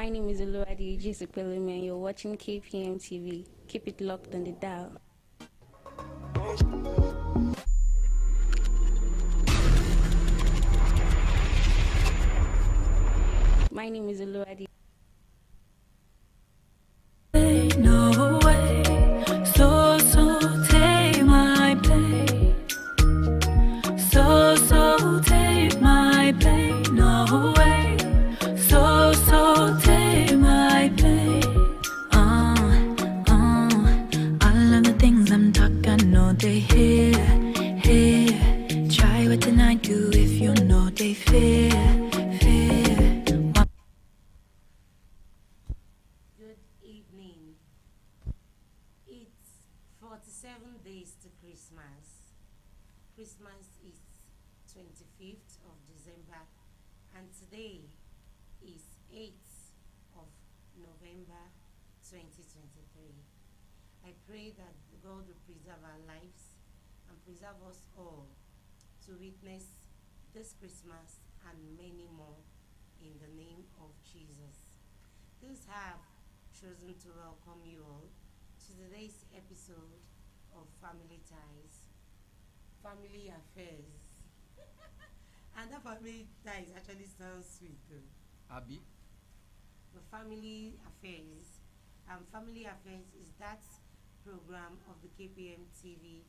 My name is Oluwadi Ejisipelumi and you're watching KPM TV. Keep it locked on the dial. My name is Oluwadi. No way, so take my place. So take my place. No way, so take my place. All of the things I'm talking, know they hear. Try what I do if you know they fear. Good evening. It's 47 days to Christmas. Christmas is 25th of December and today is 8th of November 2023. I pray that God will preserve our lives and preserve us all to witness this Christmas and many more in the name of Jesus. This have chosen to welcome you all to today's episode of Family Ties, Family Affairs. And that family ties actually sounds sweet though. Abi? The Family Affairs. Family Affairs is that program of the KPM TV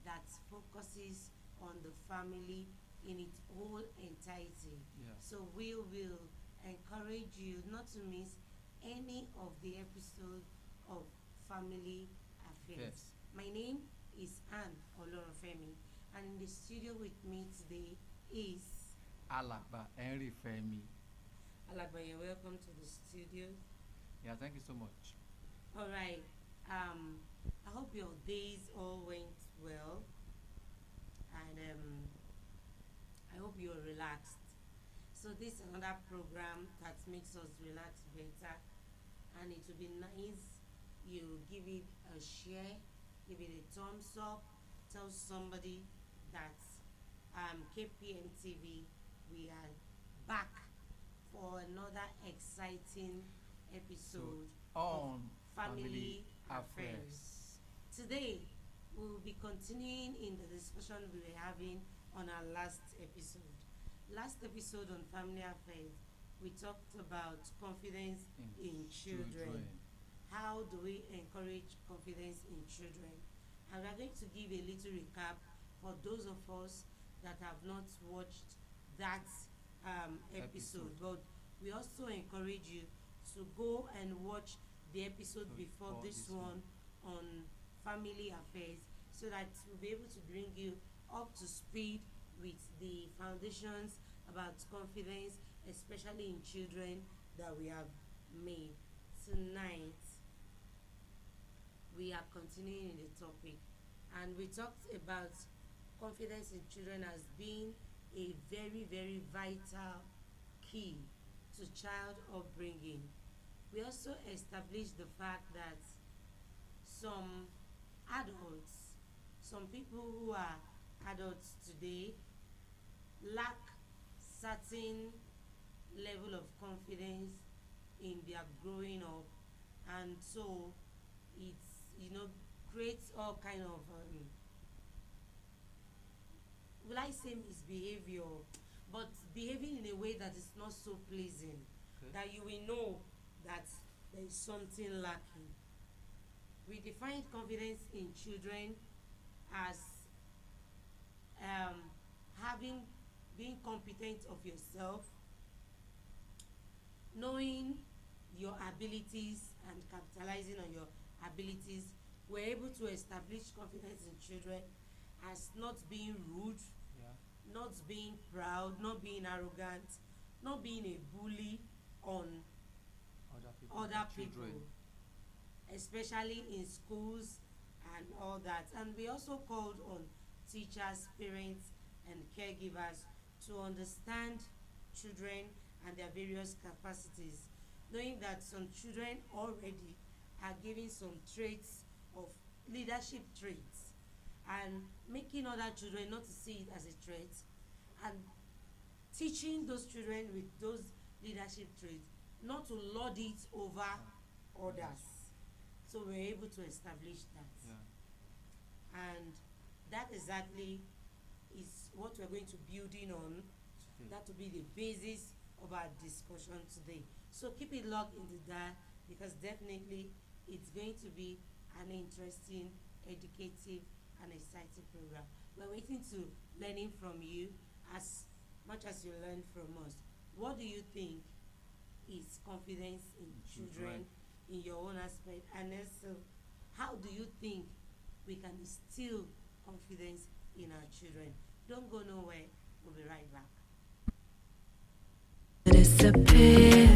that focuses on the family in its whole entirety. Yeah. So we will encourage you not to miss any of the episode of Family Affairs. Yes. My name is Anne Olorofemi, and in the studio with me today is Alagba Henry Femi. Alagba. You're welcome to the studio. Yeah, thank you so much. All right. I hope your days all went well, and I hope you're relaxed. So this is another program that makes us relax better, and it will be nice you give it a share, give it a thumbs up, tell somebody that KPM TV, we are back for another exciting episode of On Family Affairs. Today, we will be continuing in the discussion we were having on our last episode. Last episode on Family Affairs, we talked about confidence in children. How do we encourage confidence in children? And we are going to give a little recap for those of us that have not watched that episode. But we also encourage you to go and watch the episode before this one on Family Affairs, so that we'll be able to bring you up to speed with the foundations about confidence, especially in children, that we have made. Tonight, we are continuing in the topic, and we talked about confidence in children as being a very, very vital key to child upbringing. We also established the fact that some adults, some people who are adults today, lack certain level of confidence in their growing up, and so it's creates all kind of will I say misbehavior, but behaving in a way that is not so pleasing, that you will know that there is something lacking. We define confidence in children as having being competent of yourself, knowing your abilities and capitalizing on your abilities. We're able to establish confidence in children as not being rude, Yeah. not being proud, not being arrogant, not being a bully on other people, especially in schools and all that. And we also called on teachers, parents, and caregivers to understand children and their various capacities, knowing that some children already are giving some traits of leadership traits, and making other children not to see it as a threat, and teaching those children with those leadership traits not to lord it over others. So we're able to establish that. Yeah. And that exactly is what we're going to build in on. Today. That will be the basis of our discussion today. So keep it locked in the dial, because definitely it's going to be an interesting, educative, and exciting program. We're waiting to learning from you as much as you learn from us. What do you think is confidence in children in your own aspect? And also, how do you think we can instill confidence in our children? Don't go nowhere. We'll be right back. Disappear,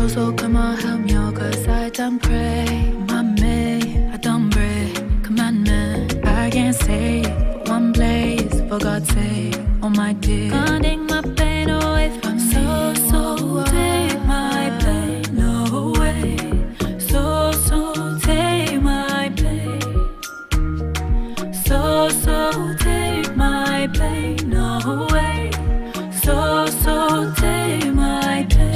so come on, help me, 'cause I don't pray, I don't break commandment. I can't stay but one place, for God's sake, oh my dear. Can't take my pain away from me. So take my pain away. So take my pain. So take my pain away. So take my pain.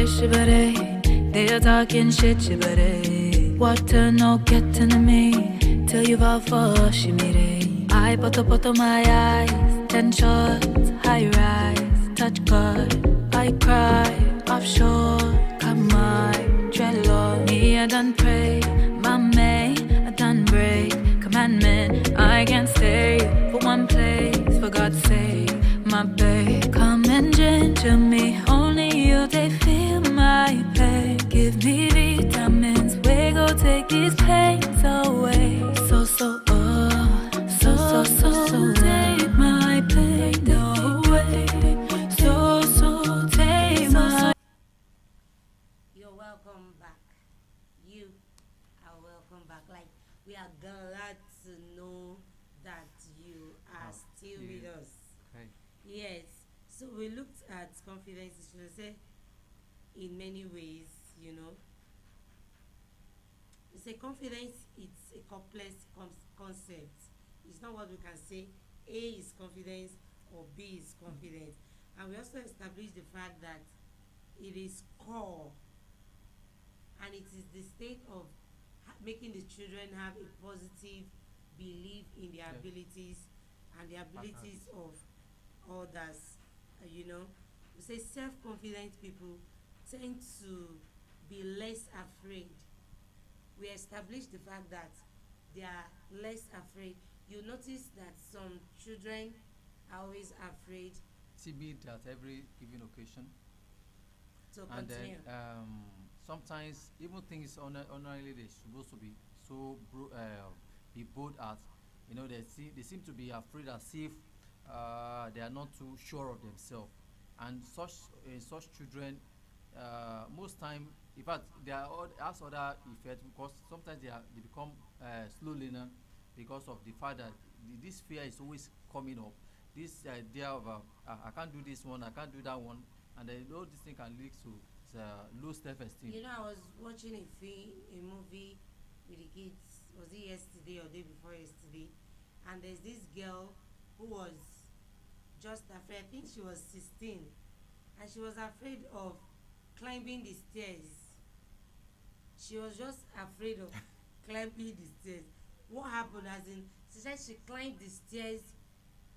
Shibere. They're talking shit, shibere. Water no getting to me till you've all for shimire. I poto my eyes, 10 shots, high rise, touch God. I cry offshore, come on, dreadlock. Me I done pray, my May I done break commandment. I can't stay for one place, for God's sake, my babe. Come and ginger me, only you they feel my pain. Give me vitamins, we go take these pains away. So take my pain away. So take my. You're welcome back. You are welcome back. Like, we are glad to know that you are still with us. Okay. Yes. So we looked at confidence, should I say, in many ways, you know. We say confidence, it's a complex concept. It's not what we can say A is confidence or B is confidence. And we also established the fact that it is core, and it is the state of making the children have a positive belief in their abilities and the abilities of others. You know, we say self-confident people tend to be less afraid. We established the fact that they are less afraid. You notice that some children are always afraid. Timid at every given occasion. To And continue. then sometimes even things ordinarily they're supposed to be so be bold at, you know, they seem to be afraid as if they are not too sure of themselves, and such children most time, in fact, there are has other effects, because sometimes they become slow learner, because of the fact that this fear is always coming up. This idea of I can't do this one, I can't do that one, and then all this thing can lead to low self-esteem. You know, I was watching a movie with the kids. Was it yesterday or day before yesterday? And there's this girl who was just afraid. I think she was 16, and she was afraid of climbing the stairs. She was just afraid of climbing the stairs. What happened? As in, she said she climbed the stairs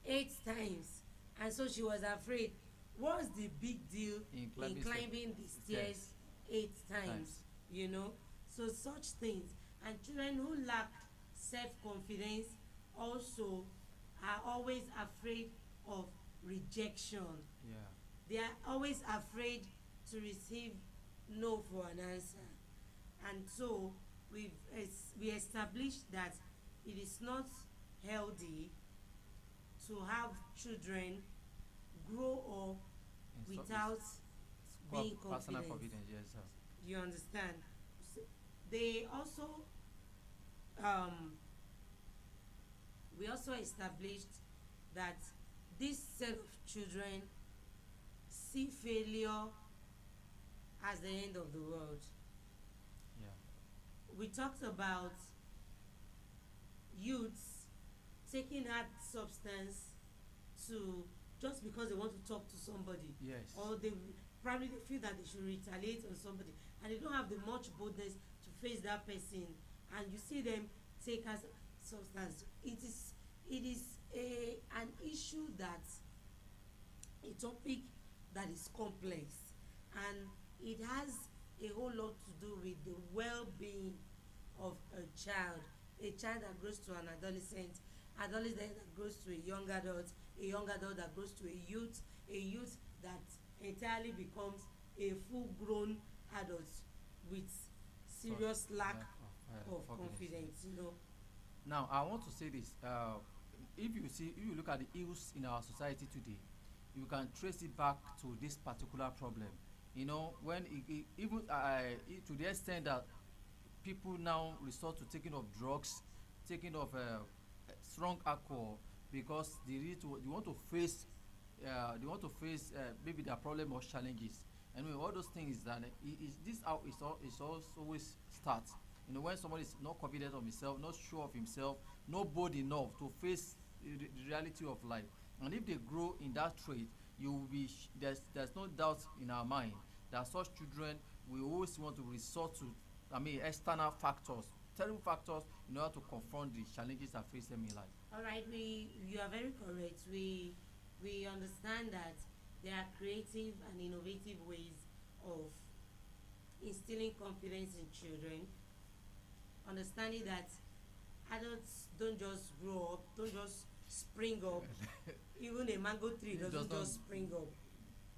8 times, and so she was afraid. What's the big deal in climbing the stairs 8 times? You know, so such things. And children who lack self-confidence also are always afraid of rejection. Yeah. They are always afraid to receive no for an answer. And so we established that it is not healthy to have children grow up without being personal confident. confidence, yes, sir. You understand? They also we also established that this set of children see failure as the end of the world. Yeah. We talked about youths taking hard substance to just because they want to talk to somebody, Yes. or probably they feel that they should retaliate on somebody, and they don't have the much boldness to face that person, and you see them take as substance. It is an issue that, a topic that is complex, and it has a whole lot to do with the well-being of a child that grows to an adolescent that grows to a young adult that grows to a youth that entirely becomes a full-grown adult with serious lack of confidence. You know. Now, I want to say this. If you look at the ills in our society today, you can trace it back to this particular problem. You know, when even to the extent that people now resort to taking of drugs, taking of strong alcohol, because they want to face maybe their problem or challenges. Anyway, all those things that this how it's always starts. You know, when somebody is not confident of himself, not sure of himself, not bold enough to face the reality of life, and if they grow in that trait, you will be there's no doubt in our mind that such children will always want to resort to, external factors, terrible factors, in order to confront the challenges that face them in life. All right, you are very correct. We understand that there are creative and innovative ways of instilling confidence in children. Understanding that adults don't just grow up, don't just spring up. Even a mango tree doesn't just spring up.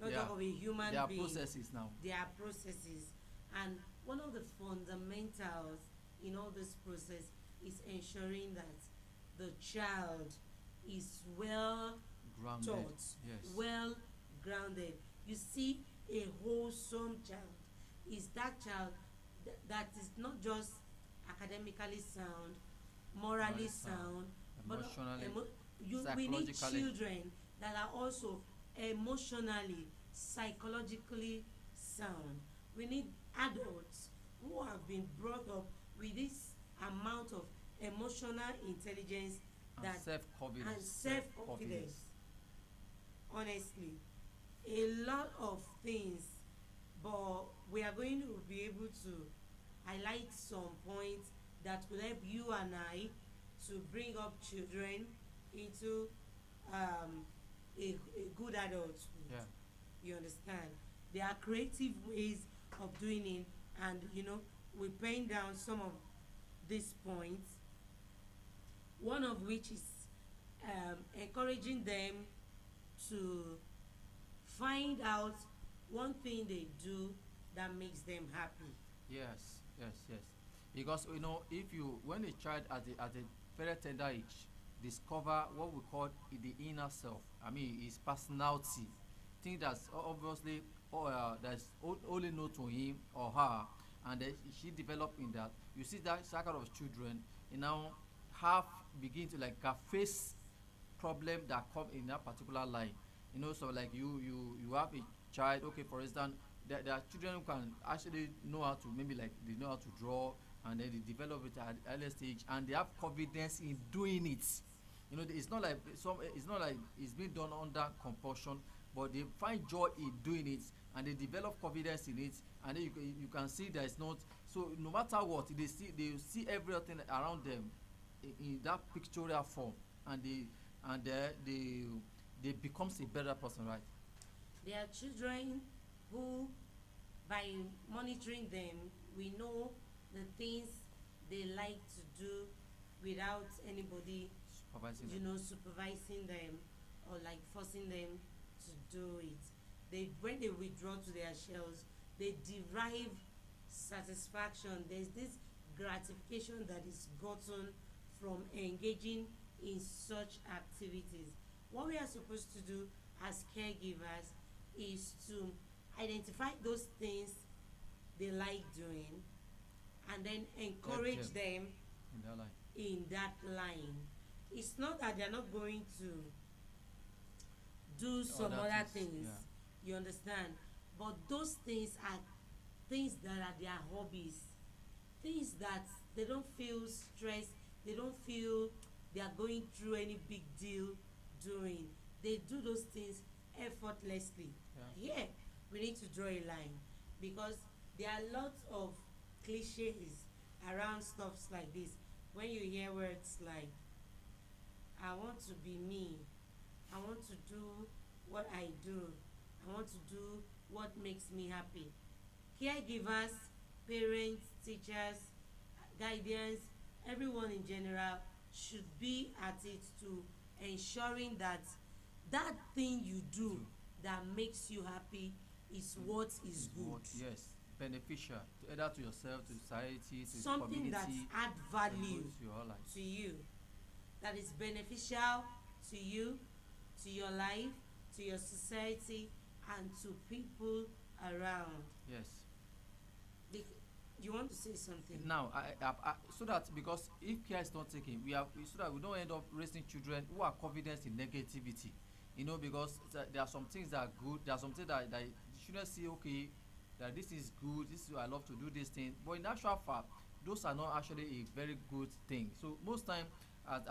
Not talk of a human there are being. processes now. There are processes, and one of the fundamentals in all this process is ensuring that the child is well Grounded. taught, Yes. well grounded. You see, a wholesome child is that child that is not just academically sound, morally sound, but Emotionally, we need psychologically. children that are also emotionally, psychologically sound. We need adults who have been brought up with this amount of emotional intelligence And that self-confidence. and self-confidence. Honestly, a lot of things, but we are going to be able to highlight some points that will help you and I to bring up children into a good adulthood. Yeah. You understand? There are creative ways of doing it, and we're paying down some of these points. One of which is encouraging them to find out one thing they do that makes them happy. Yes, yes, yes. Because if you when a child at a very tender age discover what we call the inner self, his personality, thing that's obviously that's only known to him or her, and then she develop in that. You see that cycle of children, now have begin to like face problem that come in that particular line. So like you have a child, okay, for instance, there are children who can actually know how to, maybe like they know how to draw, and then they develop it at the early stage, and they have confidence in doing it. It's not like it's being done under compulsion, but they find joy in doing it, and they develop confidence in it, and then you can see there is not, so no matter what they see everything around them in that pictorial form, and they becomes a better person, right? There are children who, by monitoring them, we know the things they like to do without anybody, supervising them or like forcing them to do it. When they withdraw to their shells, they derive satisfaction. There's this gratification that is gotten from engaging in such activities. What we are supposed to do as caregivers is to identify those things they like doing, and then encourage them in that line. It's not that they're not going to do some other things. Yeah. You understand? But those things are things that are their hobbies, things that they don't feel stressed, they don't feel they are going through any big deal doing. They do those things effortlessly. Yeah. Yeah, we need to draw a line, because there are lots of cliches around stuffs like this. When you hear words like, I want to be me, I want to do what I do, I want to do what makes me happy. Caregivers, parents, teachers, guardians, everyone in general should be at it to ensuring that that thing you do that makes you happy is what is good. What, yes, beneficial to either to yourself, to society, to the Something that community, add and value good to your life. to you, that is beneficial to you, to your life, to your society, and to people around. Yes. Bec- you want to say something? Now, so that because if care is not taken, so that we don't end up raising children who are confident in negativity. Because there are some things that are good, there are some things that the children see, okay, that this is good, this is I love to do this thing, but in actual fact, those are not actually a very good thing. So most time,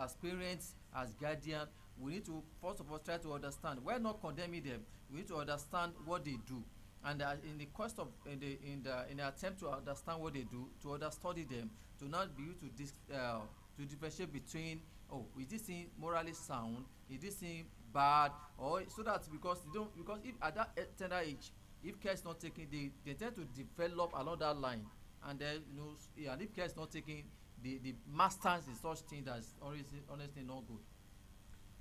as parents, as guardian, we need to first of all try to understand. We're not condemning them. We need to understand what they do, and in the quest of in the attempt to understand what they do, to understudy them, to not be able to differentiate between, oh, is this thing morally sound, is this thing bad, or so that because they don't, because if at that tender age, if care is not taken, they tend to develop along that line, and then and if care is not taken, the masters in such thing that's honestly not good.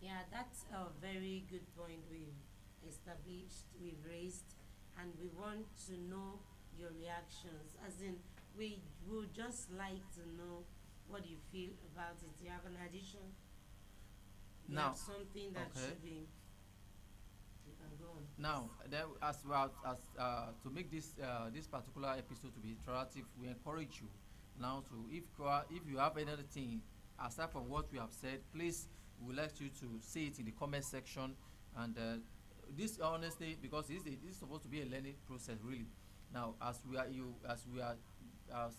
Yeah, that's a very good point we've established, we've raised, and we want to know your reactions. As in, we would just like to know what you feel about it. Do you have an addition? You Now, have something that okay. should be. You can go on. Now, then, as well as to make this particular episode to be interactive, we encourage you now to, if you have anything aside from what we have said, please, we would like you to say it in the comment section. And this honestly, because this is supposed to be a learning process, really. Now, as we are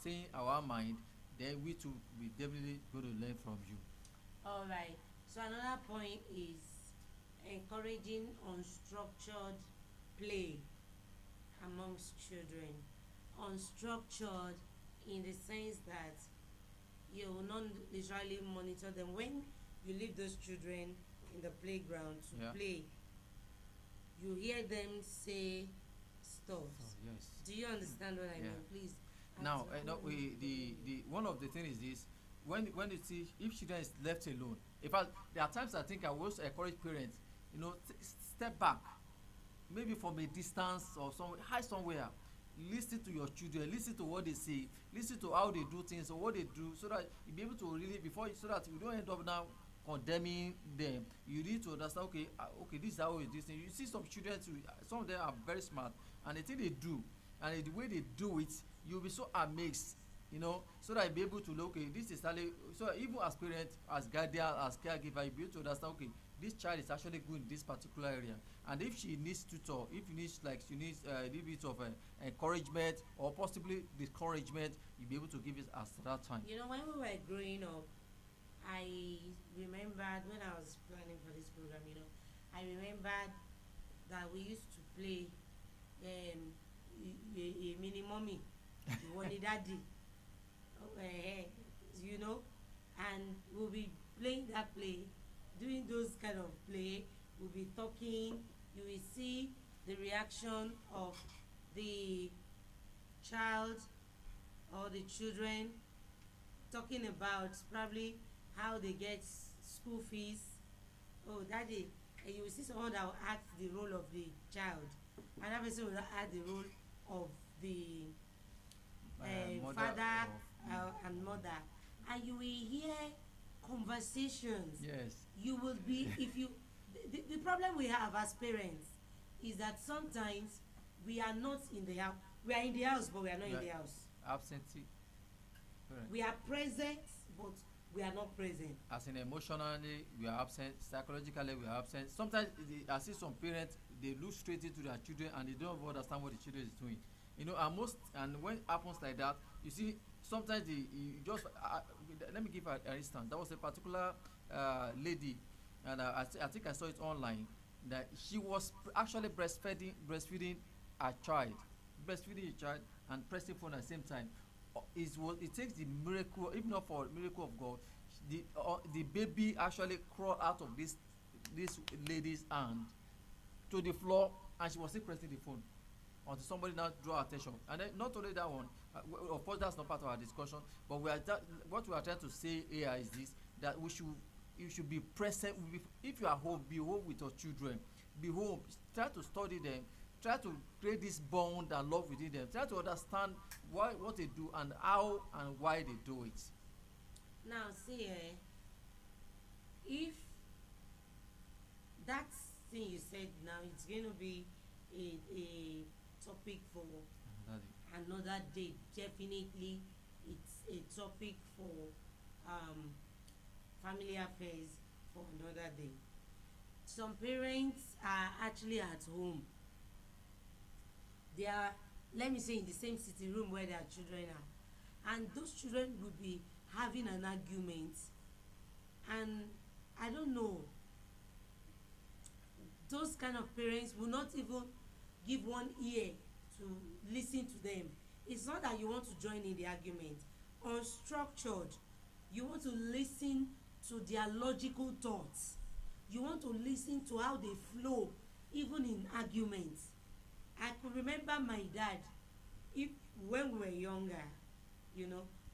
saying our mind, then we too we definitely going to learn from you. All right. So another point is encouraging unstructured play amongst children. Unstructured in the sense that you will not literally monitor them. When you leave those children in the playground to Yeah. play, you hear them say stuff. So, yes. Do you understand what I Yeah. mean? Please. Now, answer. the one of the things is this: when you see if children is left alone. In fact, there are times I think I will also encourage parents, step back, maybe from a distance or hide somewhere. Listen to your children, listen to what they say, listen to how they do things or what they do, so that you be able to really so that you don't end up now condemning them. You need to understand, okay, this is how it is. You see some children too, some of them are very smart, and the thing they do and the way they do it, you'll be so amazed, so that you be able to look, okay, this is actually, so even as parents, as guardian, as caregiver, you be able to understand, okay, this child is actually good in this particular area, and if she needs tutor, if she needs a little bit of encouragement or possibly discouragement, you'll be able to give it at that time. When we were growing up, I remembered when I was planning for this program, I remembered that we used to play a mini mommy, one daddy, and we'll be playing that play, doing those kind of play, we'll be talking, you will see the reaction of the child or the children talking about probably how they get school fees. Oh, daddy, and you will see someone that will act the role of the child, another person will act the role of the father and mother, and you will hear conversations. Yes. You will be, if you, the problem we have as parents is that sometimes we are not in the house. We are in the house, but we are not in the house. Absentee. Correct. We are present, but we are not present. As in emotionally, we are absent. Psychologically, we are absent. Sometimes I see some parents, they look straight into their children and they don't even understand what the children is doing. And when it happens like that, you see, sometimes you just let me give an instance. There was a particular lady, and I think I saw it online, that she was actually breastfeeding a child, breastfeeding a child and pressing phone at the same time, is what it takes the miracle, if not for miracle of God, the baby actually crawl out of this lady's hand to the floor, and she was still pressing the phone until somebody now draw attention. And then not only that one, of course that's not part of our discussion, but what we are trying to say here is this, that you should be present. If you are home, be home with your children, be home, try to study them, try to create this bond and love within them, try to understand what they do and how and why they do it. Now see, if that thing you said now, it's going to be a topic for another day. Definitely it's a topic for family affairs for another day. Some parents are actually at home. They are, let me say, in the same sitting room where their children are, and those children will be having an argument, and I don't know, those kind of parents will not even give one ear to listen to them. It's not that you want to join in the argument. Unstructured, you want to listen to their logical thoughts. You want to listen to how they flow, even in arguments. I could remember my dad, when we were younger,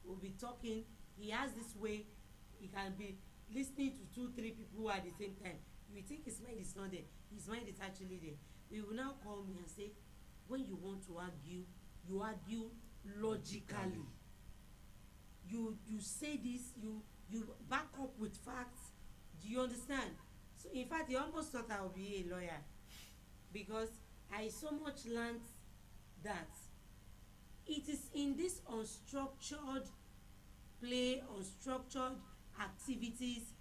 we'll be talking. He has this way, he can be listening to 2-3 people at the same time. You think his mind is not there. His mind is actually there. He will now call me and say, when you want to argue, you argue logically. You say this, you back up with facts. Do you understand? So in fact, he almost thought I would be a lawyer, because I so much learned that it is in this unstructured play, unstructured activities,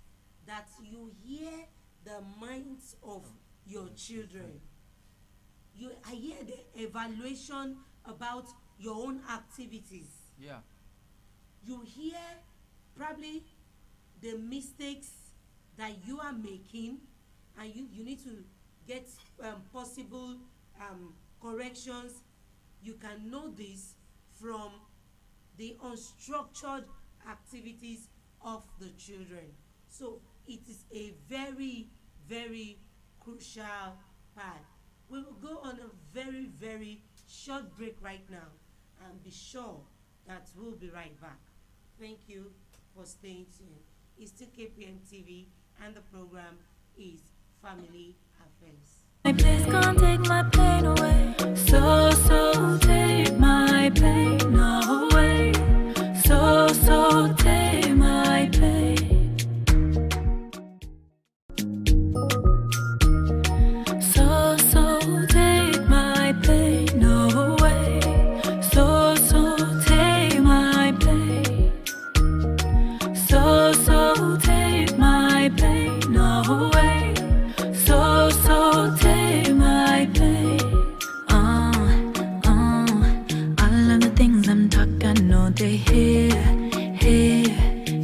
that you hear the minds of your children. I hear the evaluation about your own activities. Yeah. You hear probably the mistakes that you are making, and you need to get possible corrections. You can know this from the unstructured activities of the children. So it is a very, very crucial part. We will go on a very, very short break right now, and be sure that we'll be right back. Thank you for staying tuned. It's still KPM TV, and the program is Family Affairs. Please can't take my pain away. So take my pain away. So take my pain. So take my pain away. So take my pain. So take my pain away. So take my pain. All of the things I'm talking, know they hear.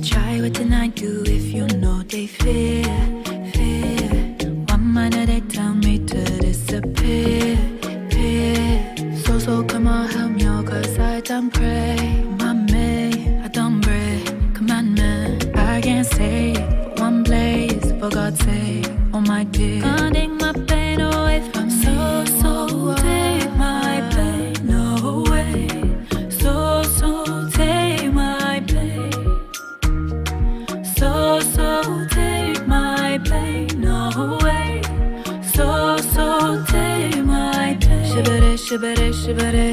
Try what I do if you know they fear. One minute they tell me to disappear. So come on, help me, cause I don't pray. I don't break commandment. I can't stay for one place, for God's sake. Oh my dear, can't take my pain away from me. So take my pain away. So take my pain. So take my pain away. So take my pain. Shibere.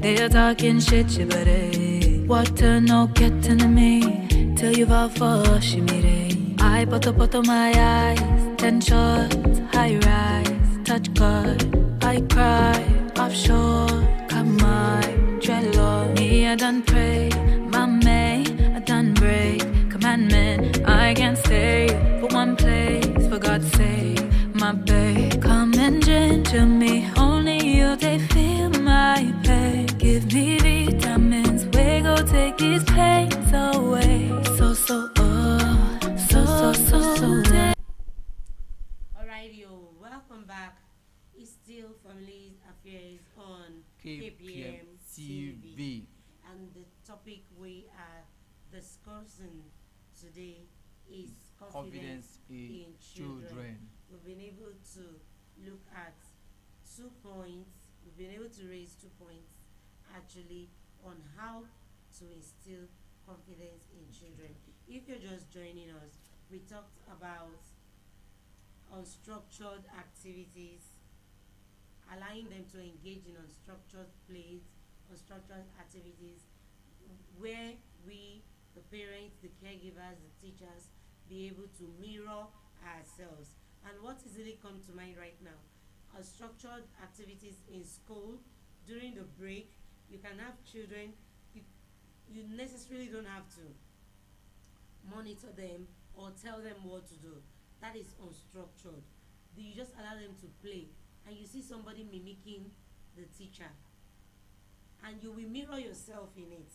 They are talking shit, shibere. Water no getting to me till you fall for shimire. I put on my eyes, 10 shots, high rise, touch God. I cry, offshore, come on, dreadlock. Me, I done pray, my May, I done break, commandment. I can't stay for one place, for God's sake, my babe. Come and ginger me, only you, they feel my pain. Give me vitamins, we go take these pains away. Alright, welcome back. It's still Family Affairs on KPM KPM TV. TV. And the topic we are discussing today is confidence in children. We've been able to look at 2 points. We've been able to raise 2 points actually on how to instill confidence in children. If you're just joining us, we talked about unstructured activities, allowing them to engage in unstructured plays, unstructured activities, where we, the parents, the caregivers, the teachers, be able to mirror ourselves. And what easily come to mind right now? Unstructured activities in school, during the break, you can have children, you necessarily don't have to monitor them or tell them what to do. That is unstructured. You just allow them to play, and you see somebody mimicking the teacher, and you will mirror yourself in it,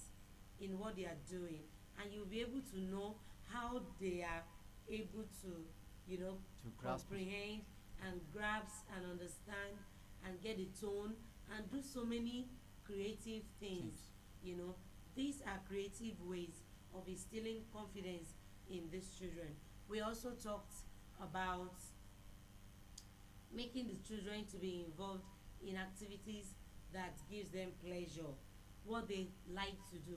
in what they are doing, and you'll be able to know how they are able to, To grasp it. comprehend and grasp and understand and get the tone and do so many creative things. These are creative ways of instilling confidence in these children. We also talked about making the children to be involved in activities that gives them pleasure, what they like to do.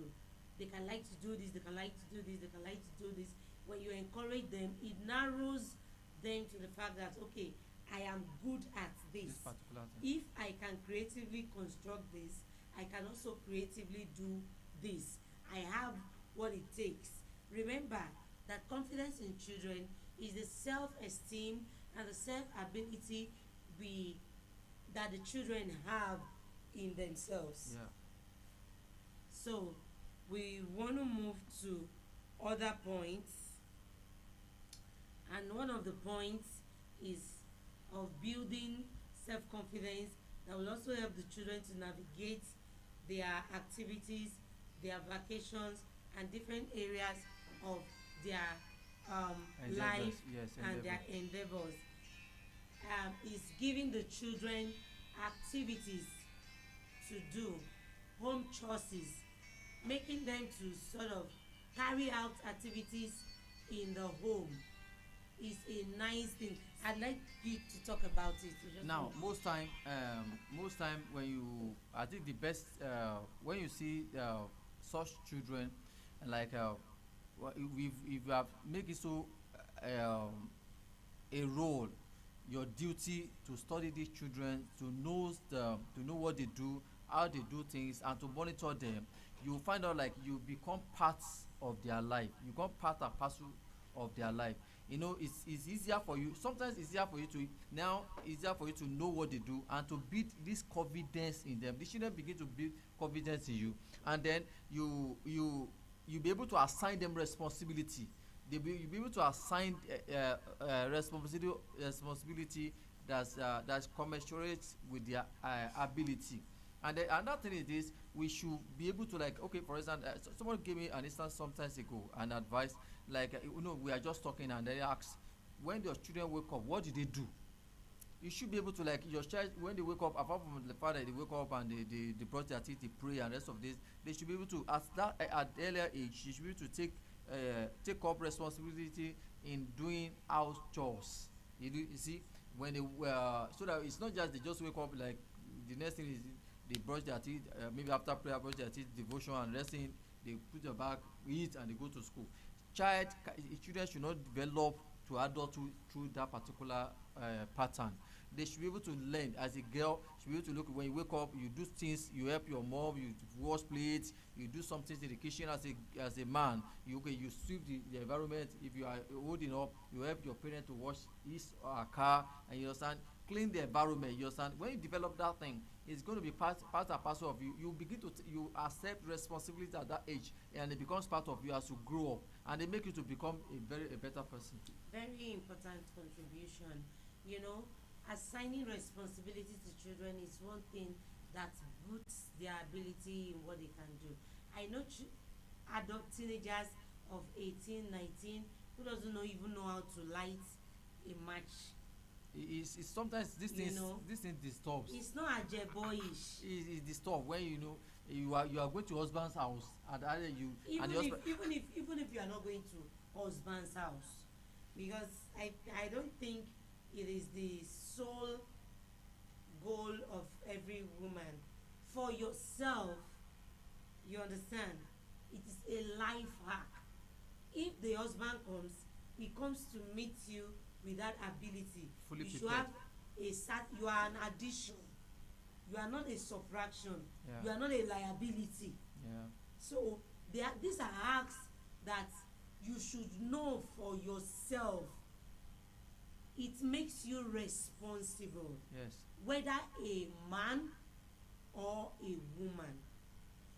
They can like to do this, they can like to do this, they can like to do this. When you encourage them, it narrows them to the fact that, okay, I am good at this. This particular thing. If I can creatively construct this, I can also creatively do this. I have what it takes. Remember that confidence in children is the self-esteem and the self-ability that the children have in themselves. Yeah. So we want to move to other points, and one of the points is of building self-confidence that will also help the children to navigate their activities, their vacations, and different areas of their Endeavors, life yes, and their endeavors. Is giving the children activities to do, home chores, making them to sort of carry out activities in the home is a nice thing. I'd like you to talk about it. Now, most time when I think the best when you see such children, like if you have make it so a role, your duty to study these children, to know what they do, how they do things, and to monitor them, you find out like you become parts of their life. You become part and parcel of their life. It's easier for you. Sometimes it's easier for you to know what they do and to build this confidence in them. The children begin to build confidence in you, and then you be able to assign them responsibility. You'll be able to assign responsibility that's commensurate with their ability. And then another thing is this: we should be able to, like, okay, for example, someone gave me an instance sometimes ago, an advice, like, we are just talking, and they ask, when your children wake up, what do they do? You should be able to, like, your child, when they wake up, apart from the fact that they wake up and they brush their teeth, they pray and rest of this, they should be able to, at earlier age, you should be able to take up responsibility in doing house chores. You see, when they so that it's not just they just wake up, like, the next thing is they brush their teeth, maybe after prayer brush their teeth, devotion and resting, they put their bag, eat, and they go to school. Children should not develop to adulthood through that particular pattern. They should be able to learn. As a girl, should be able to look, when you wake up, you do things, you help your mom, you wash plates, you do some things in the kitchen. As a man, you sweep the environment. If you are holding up, you help your parent to wash his or her car, and you understand, clean the environment. You understand, when you develop that thing, it's going to be part and parcel of you. You begin to you accept responsibility at that age, and it becomes part of you as you grow up, and they make you to become a better person. Very important contribution. Assigning responsibility to children is one thing that boosts their ability in what they can do. I know adult teenagers of 18, 19 who doesn't even know how to light a match. It's sometimes You know, this thing disturbs. it's not ajeboyish. It disturbs when you know you are going to husband's house and either you Even and the if husband. you are not going to husband's house, because I don't think it is the sole goal of every woman. For yourself, you understand, it is a life hack. If the husband comes, he comes to meet you with that ability. Fully You should prepared. have you are an addition, you are not a subtraction. Yeah. You are not a liability. Yeah. So these are hacks that you should know for yourself. It makes you responsible, Yes. whether a man or a woman.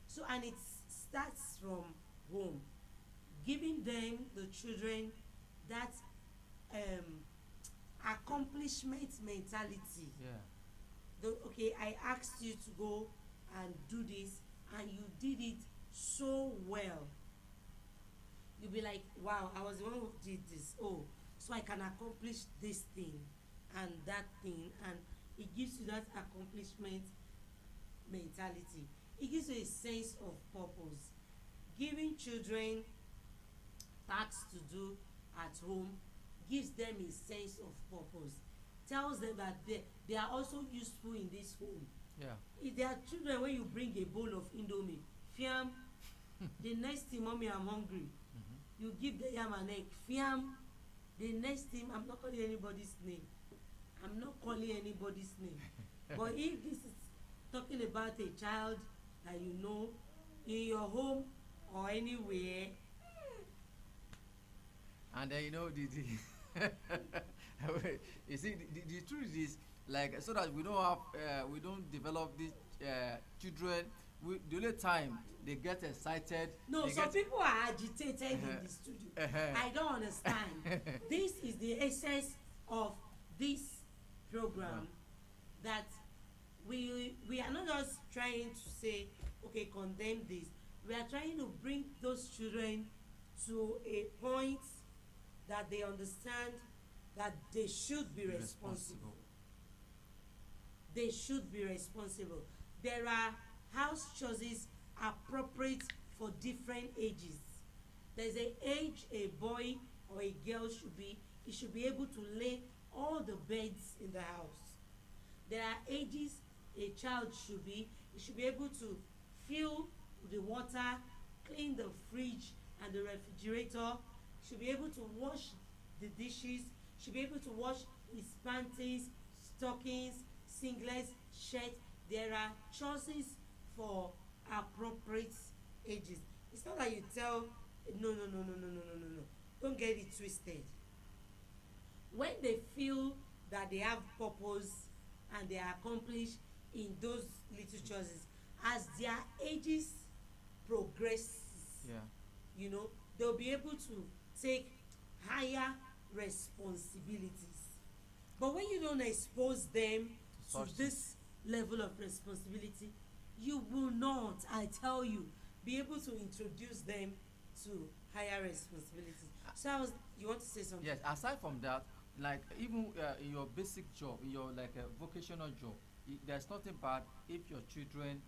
So, and it starts from home, giving them, the children, that um, accomplishment mentality. Yeah. Okay, I asked you to go and do this, and you did it so well. You'll be like, wow, I was the one who did this. Oh, so I can accomplish this thing and that thing. And it gives you that accomplishment mentality. It gives you a sense of purpose. Giving children tasks to do at home gives them a sense of purpose. Tells them that they are also useful in this home. Yeah. If there are children, when you bring a bowl of indomie, fiam, the next thing, mommy, I'm hungry. You give the yam and egg, fiam. The next thing, I'm not calling anybody's name. I'm not calling anybody's name. But if this is talking about a child that you know in your home or anywhere, And then you know the you see the truth is, like, so that we don't have we don't develop these children. The only time they get excited. no, they some get, people are agitated in the studio. I don't understand. This is the essence of this program, that we are not just trying to say, okay, condemn this. We are trying to bring those children to a point that they understand that they should be responsible. They should be responsible. There are house choices appropriate for different ages. There's an age a boy or a girl should be, he should be able to lay all the beds in the house. There are ages a child should be, he should be able to fill the water, clean the fridge and the refrigerator, should be able to wash the dishes, should be able to wash his panties, stockings, singlets, shirts. There are choices for appropriate ages. It's not like you tell, no. Don't get it twisted. When they feel that they have purpose and they are accomplished in those little choices, as their ages progresses, yeah. you know, they'll be able to take higher responsibilities. But when you don't expose them to Such this level of responsibility, you will not, I tell you, be able to introduce them to higher responsibilities. So you want to say something? Yes. Aside from that, like, even in your basic job, in your like a vocational job, there's nothing bad if your children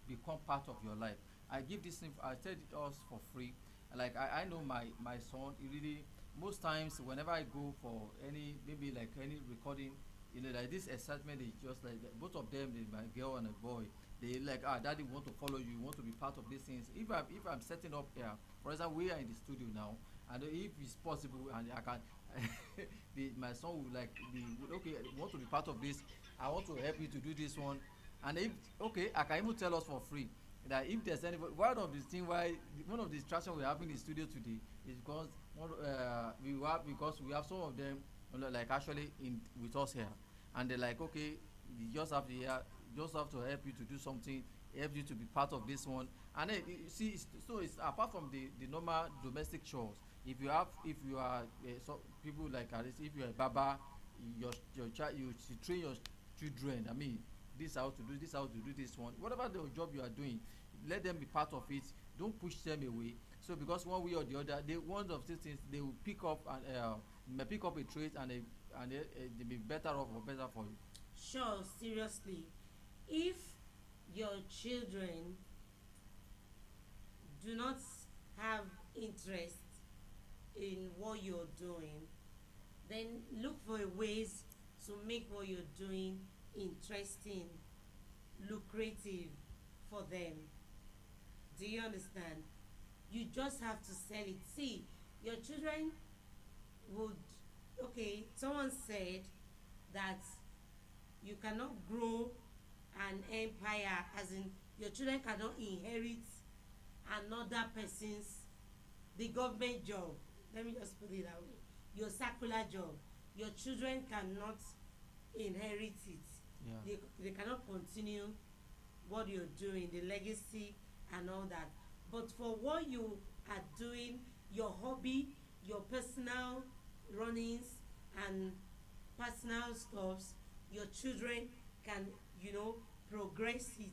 become part of your life. I give this I tell it us for free. Like, I know my son, he really, most times whenever I go for any, maybe like any recording, you know, like this excitement is just like both of them, my girl and a boy, they like, daddy want to follow you, want to be part of these things. If I'm setting up here, for example, we are in the studio now, and if it's possible and I can my son will like be okay, want to be part of this, I want to help you to do this one. And if okay, I can even tell us for free that if there's anybody, one of the thing why one of the distraction we have in the studio today is because we have some of them, you know, like actually in with us here, and they're like, okay, you just have to help you to do something, help you to be part of this one. And then you see, so it's apart from the normal domestic chores. If you are so people like if you're a baba, your child, you should train your children. I mean, this how to do this, how to do this one, whatever the job you are doing, let them be part of it. Don't push them away. So because one way or the other, they one of these things they will pick up and may pick up a trait, and and they be better off or better for you. Sure, seriously. If your children do not have interest in what you're doing, then look for ways to make what you're doing interesting, lucrative for them. Do you understand? You just have to sell it. See, your children would, okay, someone said that you cannot grow an empire, as in your children cannot inherit another person's, the government job. Let me just put it that way. Your circular job, your children cannot inherit it. Yeah. They cannot continue what you're doing, the legacy and all that. But for what you are doing, your hobby, your personal runnings and personal stuffs, your children can, you know, progress it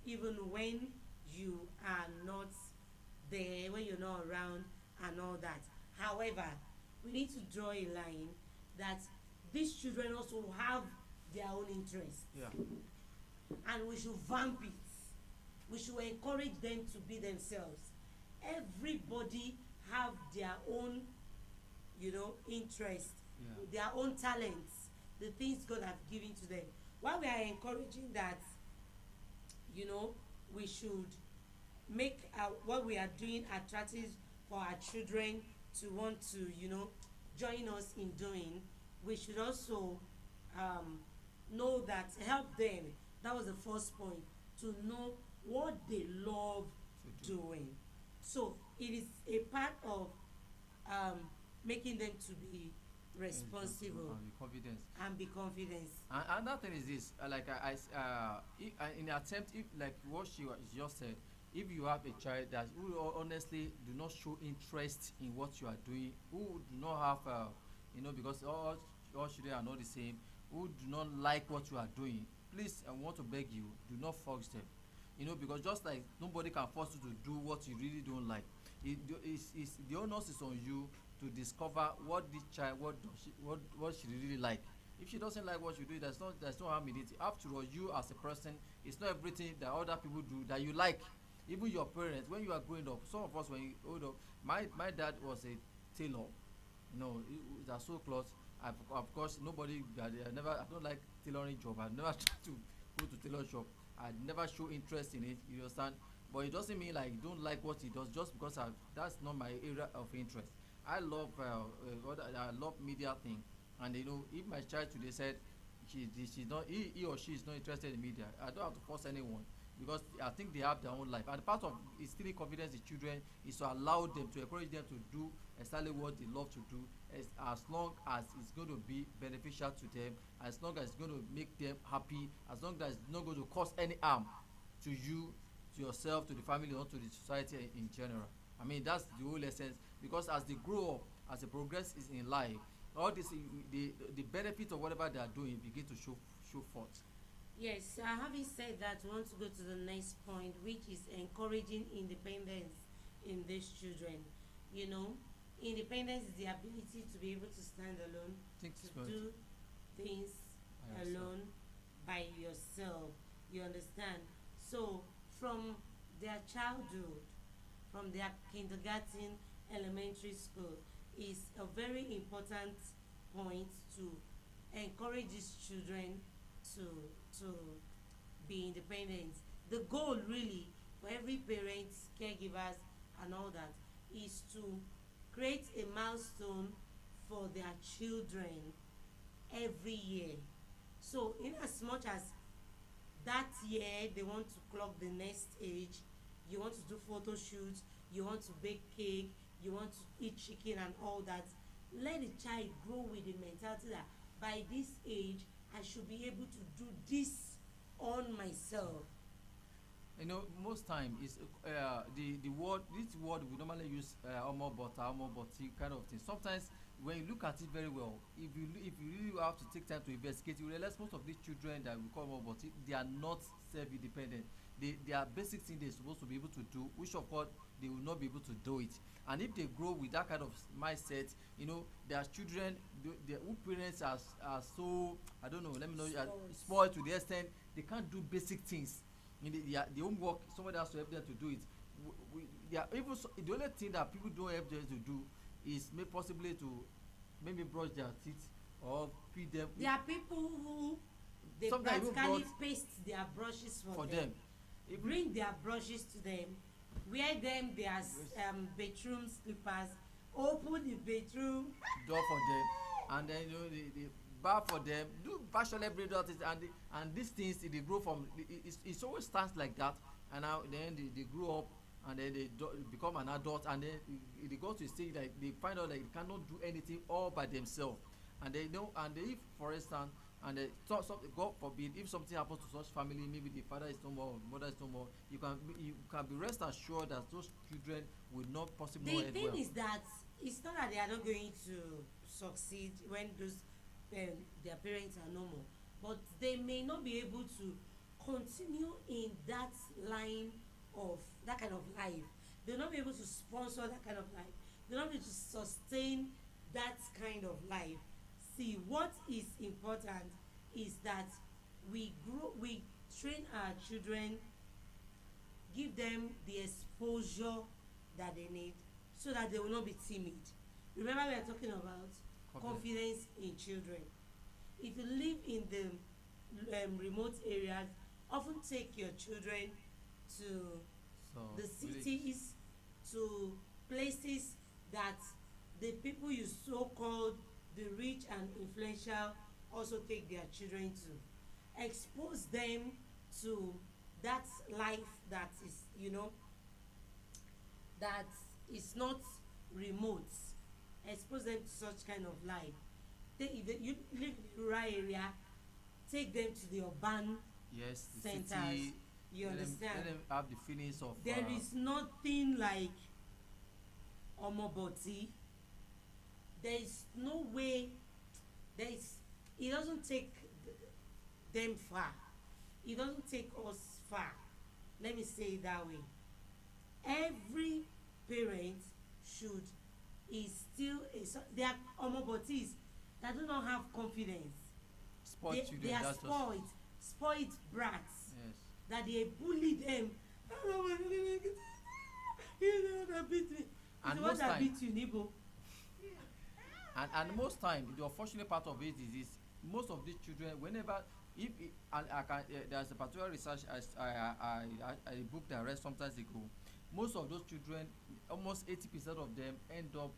even when you are not there, when you're not around and all that. However, we need to draw a line that these children also have their own interests, Yeah. and we should vamp it. We should encourage them to be themselves. Everybody have their own, you know, interest, Yeah. their own talents, the things God have given to them. While we are encouraging that, you know, we should make what we are doing attractive for our children to want to, you know, join us in doing. We should also know that, help them. That was the first point, to know what they love To do. doing. So it is a part of making them to be responsible And the confidence. and be confident. And another thing is this, in the attempt, if like what she just said, if you have a child that who honestly do not show interest in what you are doing, who do not have, because all children are not the same, who do not like what you are doing, please, I want to beg you, do not force them. Because just like nobody can force you to do what you really don't like, the onus is on you to discover what this child, what she really like. If she doesn't like what you do, there's no harm in it. After all, you as a person, it's not everything that other people do that you like. Even your parents, when you are growing up, some of us when you hold up, my dad was a tailor. That's so close. Of course, nobody. I don't like tailoring job. I never tried to go to tailor shop. I never show interest in it. You understand? But it doesn't mean like you don't like what he does just because that's not my area of interest. I love media thing, and if my child today said she's not he or she is not interested in media, I don't have to force anyone, because I think they have their own life. And part of instilling confidence in children is to allow them, to encourage them to do exactly what they love to do, as long as it's going to be beneficial to them, as long as it's going to make them happy, as long as it's not going to cause any harm to you, to yourself, to the family, or to the society in general. I mean, that's the whole essence, because as they grow up, as they progress is in life, all this, the benefits of whatever they are doing begin to show forth. Yes, having said that, we want to go to the next point, which is encouraging independence in these children. Independence is the ability to be able to stand alone, to do things alone by yourself. You understand? So, from their childhood, from their kindergarten, elementary school, is a very important point to encourage these children to be independent. The goal really for every parent, caregivers and all that is to create a milestone for their children every year. So in as much as that year they want to clock the next age, you want to do photo shoots, you want to bake cake, you want to eat chicken and all that, let the child grow with the mentality that by this age I should be able to do this on myself. Most time is the word, this word we normally use omo boti kind of thing. Sometimes when you look at it very well, if you really have to take time to investigate, you realize most of these children that we call omo boti, they are not self-independent. there are basic things they're supposed to be able to do, which of course they will not be able to do it. And if they grow with that kind of mindset, you know, their children, their who parents are so, I don't know, let me know, spoiled to the extent they can't do basic things. In the homework, somebody has to help them to do it. They are even the only thing that people don't help them to do is possibly to maybe brush their teeth or feed them. There are people who they Sometimes practically paste their brushes for them. Even Bring their brushes to them, wear them their bedroom slippers, open the bedroom door for them, and then you know they bath for them, do partial every day, and these things they grow from. It's always starts like that, and now then they grow up, and then they become an adult, and then they go to a stage like they find out like they cannot do anything all by themselves, and they know, and if for instance, and so God forbid, if something happens to such family, maybe the father is no more, mother is no more, you can be rest assured that those children will not possibly the end thing well. is that it's not that they are not going to succeed when those their parents are normal, but they may not be able to continue in that line of that kind of life. They'll not be able to sponsor that kind of life. They'll not be able to sustain that kind of life. See, what is important is that we train our children, give them the exposure that they need so that they will not be timid. Remember, we are talking about confidence in children. If you live in the remote areas, often take your children to the cities, to places that the people you so-called the rich and influential also take their children to. Expose them to that life that is, you know, that is not remote. Expose them to such kind of life. If you live in a rural area, take them to the urban the centers. city, You understand? let them have the feelings of There is nothing like omoboti. There is no way. It doesn't take them far. It doesn't take us far. Let me say it that way. Every parent should there are omobotis that do not have confidence. They are spoiled brats. Yes. That they bully them. You know, beat me. And what most that time, beat you, Nibo. and most time the unfortunate part of it is this: most of these children, whenever if it, and I can there's a particular research I book that I read sometimes ago. Most of those children, almost 80% of them end up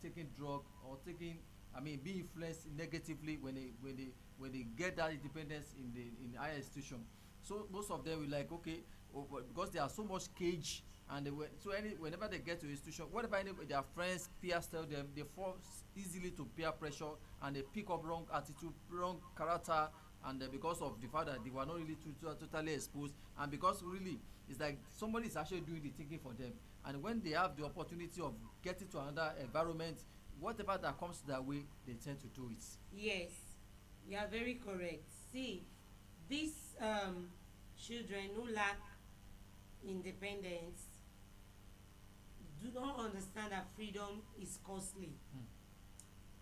taking drug or being influenced negatively when they get that independence in higher institution. So most of them will like, okay, because they are so much caged, and whenever they get to institution, whatever their friends, peers tell them, they fall easily to peer pressure, and they pick up wrong attitude, wrong character, and because of the fact that they were not really totally exposed, and because really it's like somebody is actually doing the thinking for them, and when they have the opportunity of getting to another environment, whatever that comes their way, they tend to do it. Yes, you are very correct. See, these children who lack independence do not understand that freedom is costly.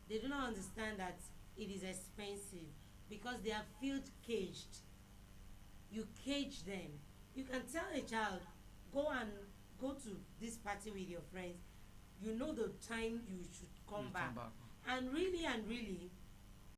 They do not understand that it is expensive because they are feel caged. You cage them. You can tell a child, go to this party with your friends. You know the time you should come back. And really